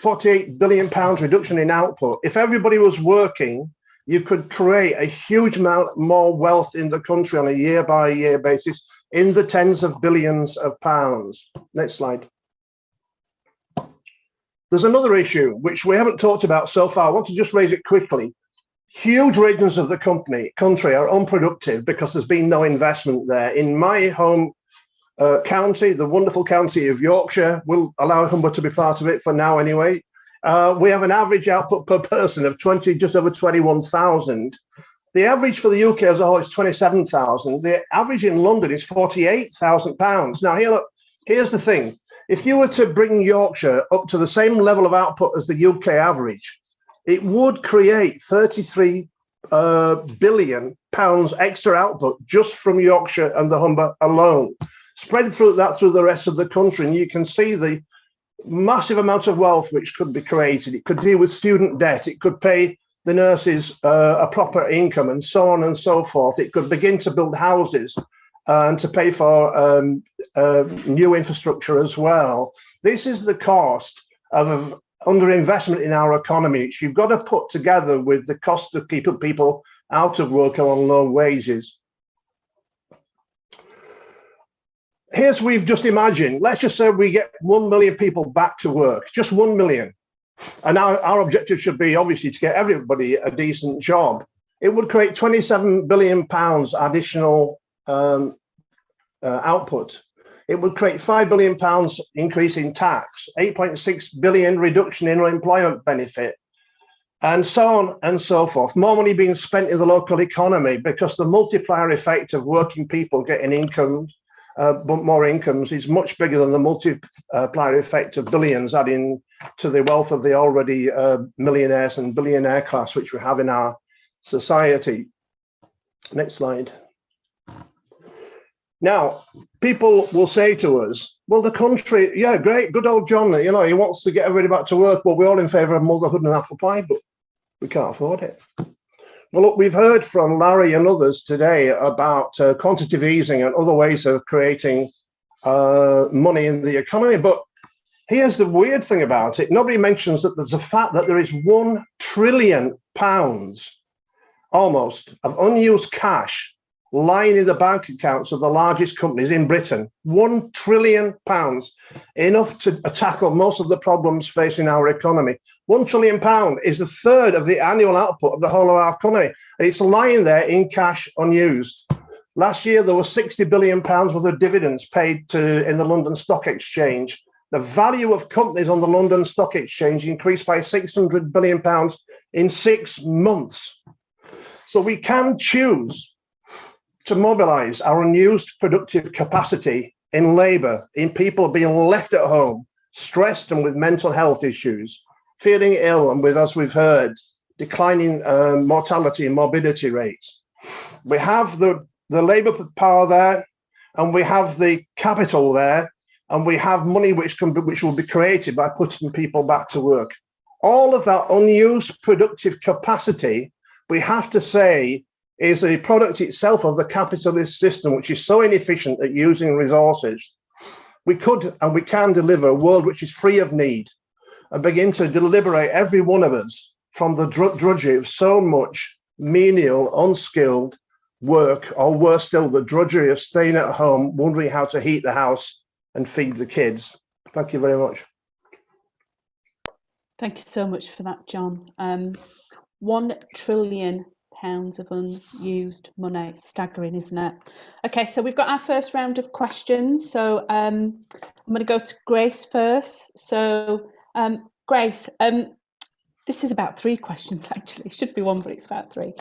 £48 billion reduction in output. If everybody was working, you could create a huge amount more wealth in the country on a year-by-year basis in the tens of billions of pounds. Next slide. There's another issue which we haven't talked about so far. I want to just raise it quickly. Huge regions of the country are unproductive because there's been no investment there. In my home county, the wonderful county of Yorkshire, we'll allow Humber to be part of it for now anyway. We have an average output per person of just over 21,000. The average for the UK as a whole is 27,000. The average in London is £48,000. Now, here's the thing. If you were to bring Yorkshire up to the same level of output as the UK average, it would create £33 billion extra output just from Yorkshire and the Humber alone. Spread through the rest of the country, and you can see the massive amount of wealth which could be created. It could deal with student debt. It could pay the nurses a proper income, and so on and so forth. It could begin to build houses and to pay for new infrastructure as well. This is the cost of underinvestment in our economy, which you've got to put together with the cost of keeping people out of work or on low wages. Here's we've just imagined, let's just say we get 1 million people back to work, just 1 million. And our objective should be obviously to get everybody a decent job. It would create £27 billion additional output. It would create £5 billion increase in tax, 8.6 billion reduction in unemployment benefit, and so on and so forth. More money being spent in the local economy because the multiplier effect of working people getting income, but more incomes, is much bigger than the multiplier effect of billions adding to the wealth of the already millionaires and billionaire class which we have in our society. Next slide. Now, people will say to us, well, the country, yeah, great, good old John, he wants to get everybody back to work, but we're all in favour of motherhood and apple pie, but we can't afford it. Well, look, we've heard from Larry and others today about quantitative easing and other ways of creating money in the economy, but here's the weird thing about it. Nobody mentions that there's a fact that there is £1 trillion almost of unused cash lying in the bank accounts of the largest companies in Britain. £1 trillion, enough to tackle most of the problems facing our economy. £1 trillion is a third of the annual output of the whole of our economy, and it's lying there in cash unused. Last year, there was £60 billion worth of dividends paid in the London Stock Exchange. The value of companies on the London Stock Exchange increased by £600 billion in 6 months. So we can choose to mobilise our unused productive capacity in labour, in people being left at home, stressed and with mental health issues, feeling ill and with, as we've heard, declining mortality and morbidity rates. We have the labour power there, and we have the capital there, and we have money which will be created by putting people back to work. All of that unused productive capacity, we have to say, is a product itself of the capitalist system, which is so inefficient at using resources. We could and we can deliver a world which is free of need and begin to liberate every one of us from the drudgery of so much menial, unskilled work, or worse still, the drudgery of staying at home, wondering how to heat the house and feed the kids. Thank you very much. Thank you so much for that, John. £1 trillion of unused money. Staggering, isn't it? Okay, so we've got our first round of questions. So I'm going to go to Grace first. So Grace, this is about 3 questions actually. Should be 1, but it's about 3.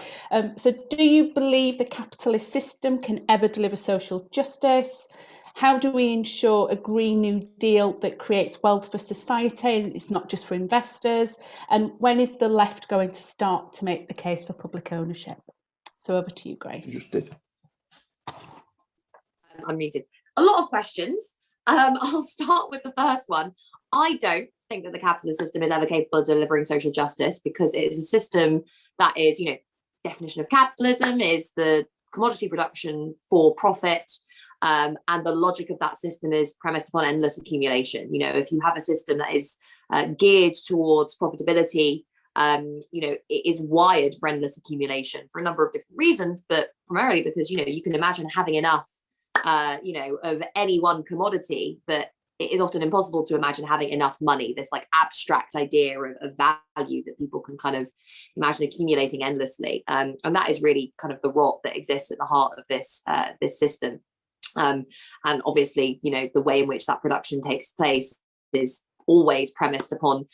So do you believe the capitalist system can ever deliver social justice? How do we ensure a Green New Deal that creates wealth for society and it's not just for investors? And when is the left going to start to make the case for public ownership? So over to you, Grace. You just did. I'm muted. A lot of questions. I'll start with the first one. I don't think that the capitalist system is ever capable of delivering social justice, because it is a system that is, definition of capitalism is the commodity production for profit. And the logic of that system is premised upon endless accumulation. If you have a system that is geared towards profitability, it is wired for endless accumulation for a number of different reasons, but primarily because, you can imagine having enough, of any one commodity that it is often impossible to imagine having enough money, this like abstract idea of value that people can kind of imagine accumulating endlessly. And that is really kind of the rot that exists at the heart of this system. And obviously, you know, the way in which that production takes place is always premised upon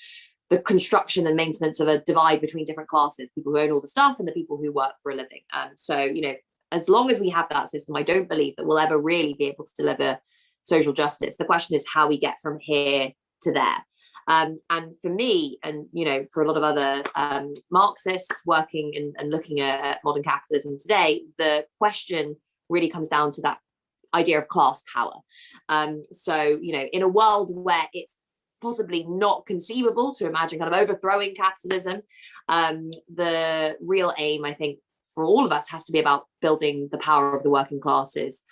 the construction and maintenance of a divide between different classes, people who own all the stuff and the people who work for a living. So, you know, as long as we have that system, I don't believe that we'll ever really be able to deliver social justice. The question is how we get from here to there. And for me, and, you know, for a lot of other Marxists working and looking at modern capitalism today, the question really comes down to that idea of class power. So, you know, in a world where it's possibly not conceivable to imagine kind of overthrowing capitalism, the real aim, I think, for all of us has to be about building the power of the working classes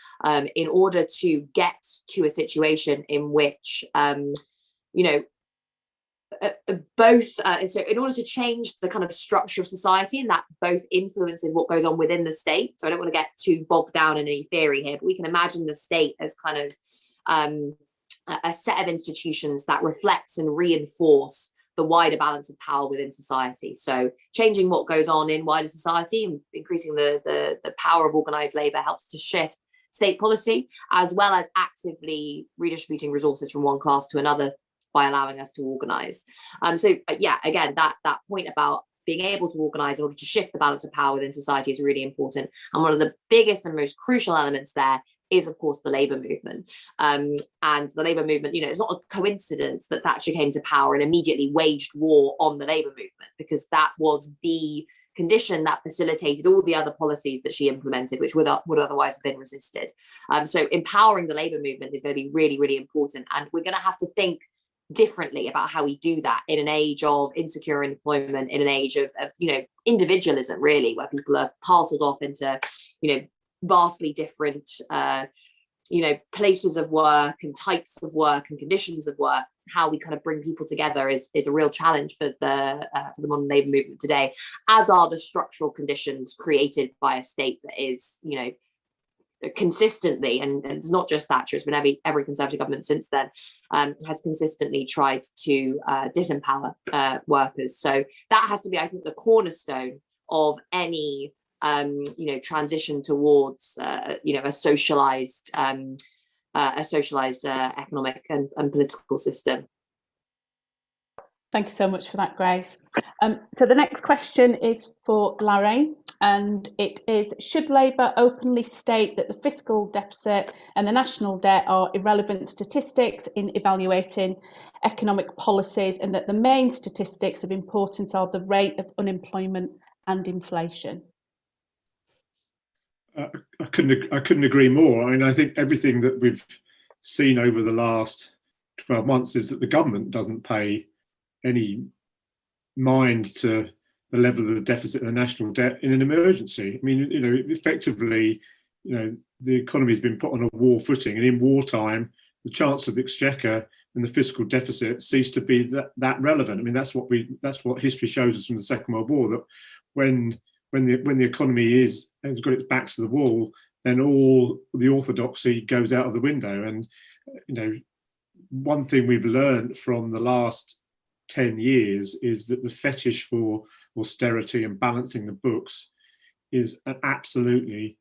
in order to get to a situation in which, you know, so in order to change the kind of structure of society, and that both influences what goes on within the state. So I don't want to get too bogged down in any theory here, but we can imagine the state as kind of a set of institutions that reflects and reinforce the wider balance of power within society. So changing what goes on in wider society and increasing the power of organised labour helps to shift state policy, as well as actively redistributing resources from one class to another by allowing us to organise. So yeah, again, that point about being able to organise in order to shift the balance of power within society is really important. And one of the biggest and most crucial elements there is, of course, the labour movement. And the labour movement, you know, it's not a coincidence that Thatcher came to power and immediately waged war on the labour movement, because that was the condition that facilitated all the other policies that she implemented, which would otherwise have been resisted. So empowering the labour movement is going to be really, really important. And we're going to have to think differently about how we do that in an age of insecure employment, in an age of you know, individualism, really, where people are parceled off into, you know, vastly different you know, places of work and types of work and conditions of work. How we kind of bring people together is a real challenge for the modern labour movement today, as are the structural conditions created by a state that is, you know, consistently, and it's not just Thatcher, it's been every Conservative government since then, has consistently tried to disempower workers. So that has to be, I think, the cornerstone of any you know, transition towards you know, a socialized economic and political system. Thank you so much for that, Grace. So the next question is for Larry, and it is: should Labour openly state that the fiscal deficit and the national debt are irrelevant statistics in evaluating economic policies, and that the main statistics of importance are the rate of unemployment and inflation? I couldn't agree more. I mean, I think everything that we've seen over the last 12 months is that the government doesn't pay any mind to the level of the deficit and the national debt in an emergency. I mean, you know, effectively, you know, the economy has been put on a war footing, and in wartime, the Chancellor of the Exchequer and the fiscal deficit cease to be that relevant. I mean, that's what history shows us from the Second World War, that when the economy has got its back to the wall, then all the orthodoxy goes out of the window. And, you know, one thing we've learned from the last 10 years is that the fetish for austerity and balancing the books is an absolutely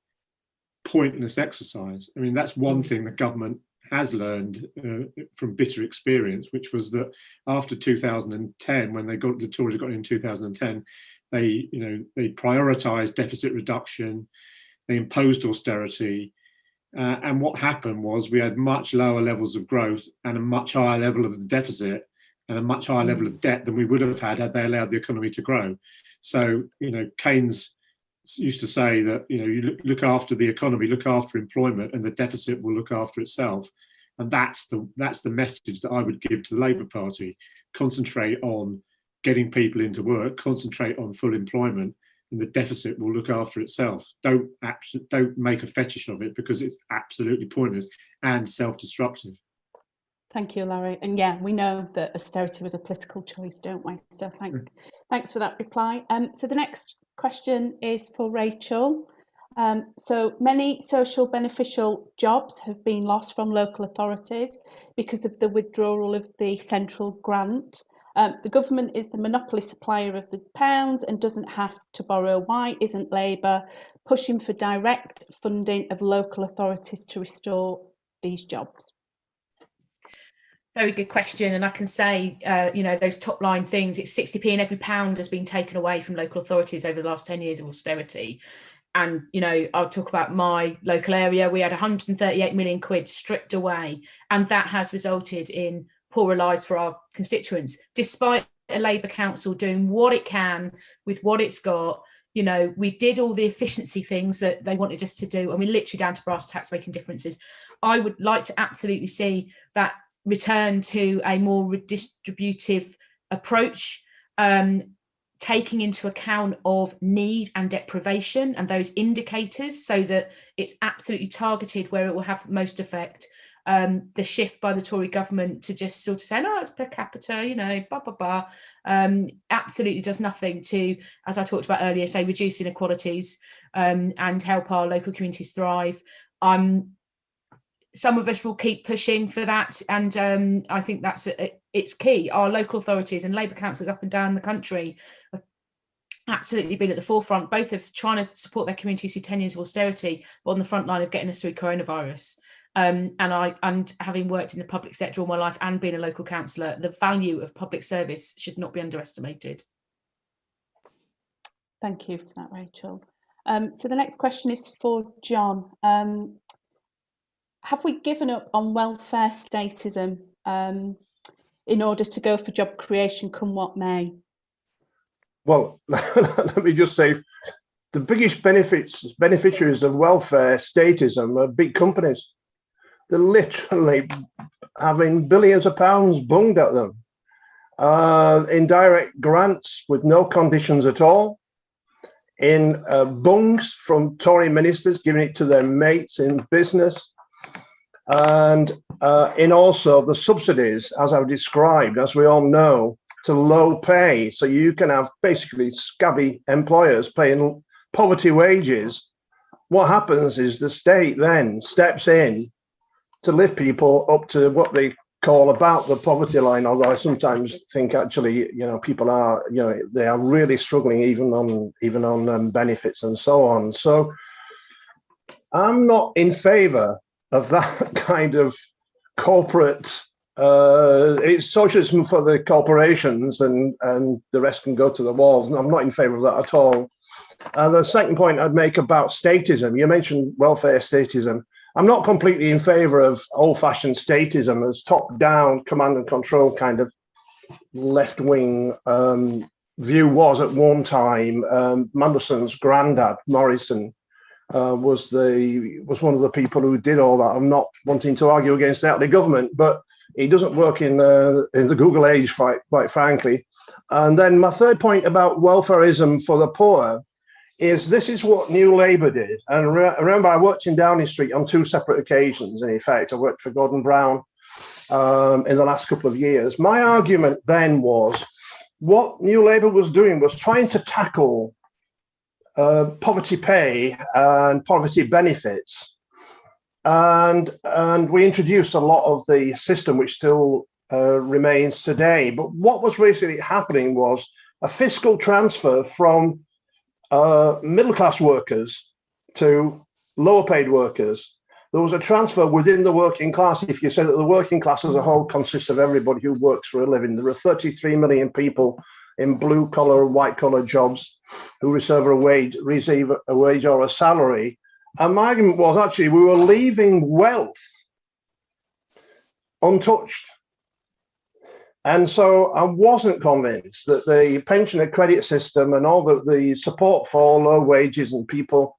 pointless exercise. I mean, that's one thing the government has learned from bitter experience, which was that after 2010, when the Tories got in 2010, they prioritised deficit reduction, they imposed austerity, and what happened was we had much lower levels of growth and a much higher level of the deficit and a much higher level of debt than we would have had they allowed the economy to grow. So, you know, Keynes used to say that, you know, you look after the economy, look after employment, and the deficit will look after itself. And that's the message that I would give to the Labour Party. Concentrate on getting people into work, concentrate on full employment, and the deficit will look after itself. Don't make a fetish of it, because it's absolutely pointless and self-destructive. Thank you, Larry. And yeah, we know that austerity was a political choice, don't we? So thanks for that reply. So the next question is for Rachel. So many social beneficial jobs have been lost from local authorities because of the withdrawal of the central grant. The government is the monopoly supplier of the pounds and doesn't have to borrow. Why isn't Labour pushing for direct funding of local authorities to restore these jobs? Very good question. And I can say, those top line things, it's 60p in every pound has been taken away from local authorities over the last 10 years of austerity. And, I'll talk about my local area. We had 138 million quid stripped away, and that has resulted in poorer lives for our constituents, despite a Labour council doing what it can with what it's got. We did all the efficiency things that they wanted us to do. I mean, literally down to brass tacks making differences. I would like to absolutely see that return to a more redistributive approach, taking into account of need and deprivation and those indicators, so that it's absolutely targeted where it will have most effect. The shift by the Tory government to just sort of say, no, it's per capita, absolutely does nothing to, as I talked about earlier, say reduce inequalities and help our local communities thrive. Some of us will keep pushing for that, and I think it's key. Our local authorities and Labour councils up and down the country have absolutely been at the forefront, both of trying to support their communities through 10 years of austerity, but on the front line of getting us through coronavirus. And having worked in the public sector all my life and being a local councillor, the value of public service should not be underestimated. Thank you for that, Rachel. So the next question is for John. Have we given up on welfare statism in order to go for job creation come what may? Well, let me just say, the biggest beneficiaries of welfare statism are big companies. They're literally having billions of pounds bunged at them in direct grants with no conditions at all, in bungs from Tory ministers giving it to their mates in business, and in also the subsidies, as I've described, as we all know, to low pay. So you can have basically scabby employers paying poverty wages. What happens is the state then steps in to lift people up to what they call about the poverty line, although I sometimes think actually, people are, they are really struggling even on benefits and so on. So I'm not in favor of that kind of corporate, it's socialism for the corporations and the rest can go to the walls. And I'm not in favor of that at all. The second point I'd make about statism, you mentioned welfare statism. I'm not completely in favor of old-fashioned statism as top-down command and control kind of left-wing view was at one time. Mandelson's granddad, Morrison, was one of the people who did all that. I'm not wanting to argue against the government, but he doesn't work in the Google age, quite frankly. And then my third point about welfareism for the poor is this is what New Labour did. And remember, I worked in Downing Street on 2 separate occasions. In effect, I worked for Gordon Brown in the last couple of years. My argument then was what New Labour was doing was trying to tackle poverty pay and poverty benefits. And we introduced a lot of the system which still remains today. But what was really happening was a fiscal transfer from middle-class workers to lower-paid workers. There was a transfer within the working class. If you say that the working class as a whole consists of everybody who works for a living, there are 33 million people in blue-collar, white-collar jobs who receive a wage or a salary. And my argument was actually we were leaving wealth untouched. And so I wasn't convinced that the pensioner credit system and all the support for low wages and people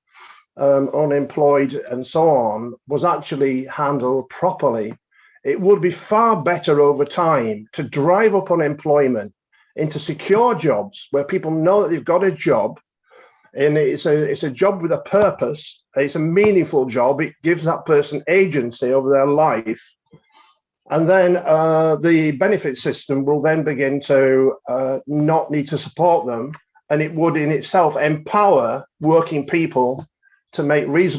unemployed and so on was actually handled properly. It would be far better over time to drive up unemployment into secure jobs where people know that they've got a job, and it's a job with a purpose. It's a meaningful job. It gives that person agency over their life. And then the benefit system will then begin to not need to support them. And it would in itself empower working people to make reasonable